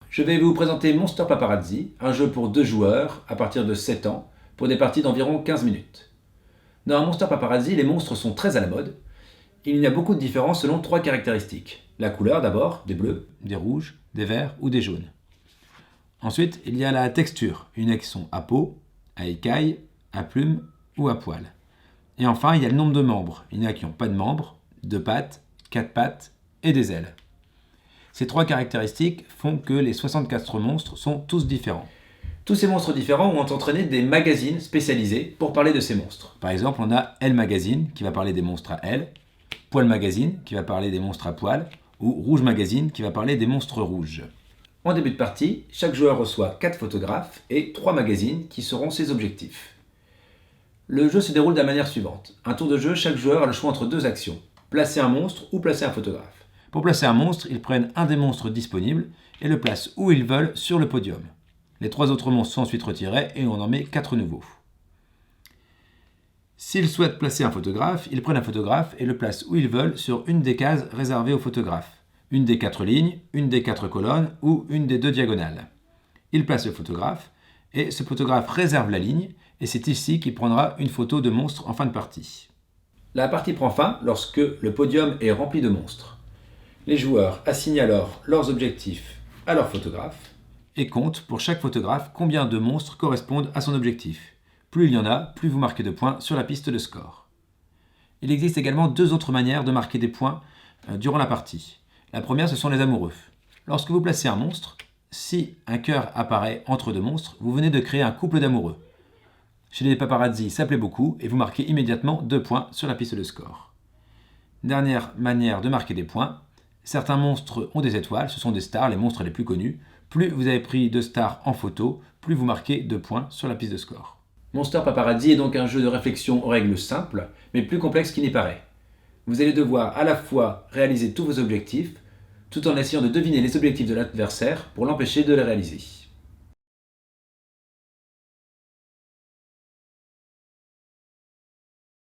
Je vais vous présenter Monster Paparazzi, un jeu pour 2 joueurs à partir de 7 ans, pour des parties d'environ 15 minutes. Dans Monster Paparazzi, les monstres sont très à la mode. Il y a beaucoup de différences selon 3 caractéristiques. La couleur d'abord, des bleus, des rouges, des verts ou des jaunes. Ensuite, il y a la texture. Il y en a qui sont à peau, à écailles, à plumes ou à poils. Et enfin, il y a le nombre de membres. Il y en a qui n'ont pas de membres, 2 pattes, 4 pattes et des ailes. Ces 3 caractéristiques font que les 64 monstres sont tous différents. Tous ces monstres différents ont entraîné des magazines spécialisés pour parler de ces monstres. Par exemple, on a Elle Magazine qui va parler des monstres à ailes, Poil Magazine qui va parler des monstres à poils, ou Rouge Magazine qui va parler des monstres rouges. En début de partie, chaque joueur reçoit 4 photographes et 3 magazines qui seront ses objectifs. Le jeu se déroule de la manière suivante. Un tour de jeu, chaque joueur a le choix entre 2 actions. Placer un monstre ou placer un photographe. Pour placer un monstre, ils prennent un des monstres disponibles et le placent où ils veulent sur le podium. Les 3 autres monstres sont ensuite retirés et on en met 4 nouveaux. S'ils souhaitent placer un photographe, ils prennent un photographe et le placent où ils veulent sur une des cases réservées aux photographes. Une des 4 lignes, une des 4 colonnes ou une des 2 diagonales. Ils placent le photographe et ce photographe réserve la ligne et c'est ici qu'il prendra une photo de monstre en fin de partie. La partie prend fin lorsque le podium est rempli de monstres. Les joueurs assignent alors leurs objectifs à leur photographe et comptent pour chaque photographe combien de monstres correspondent à son objectif. Plus il y en a, plus vous marquez de points sur la piste de score. Il existe également 2 autres manières de marquer des points durant la partie. La première, ce sont les amoureux. Lorsque vous placez un monstre, si un cœur apparaît entre 2 monstres, vous venez de créer un couple d'amoureux. Chez les paparazzi, ça plaît beaucoup et vous marquez immédiatement 2 points sur la piste de score. Dernière manière de marquer des points, certains monstres ont des étoiles, ce sont des stars, les monstres les plus connus. Plus vous avez pris de stars en photo, plus vous marquez 2 points sur la piste de score. Monster Paparazzi est donc un jeu de réflexion aux règles simples, mais plus complexe qu'il n'y paraît. Vous allez devoir à la fois réaliser tous vos objectifs, tout en essayant de deviner les objectifs de l'adversaire pour l'empêcher de les réaliser.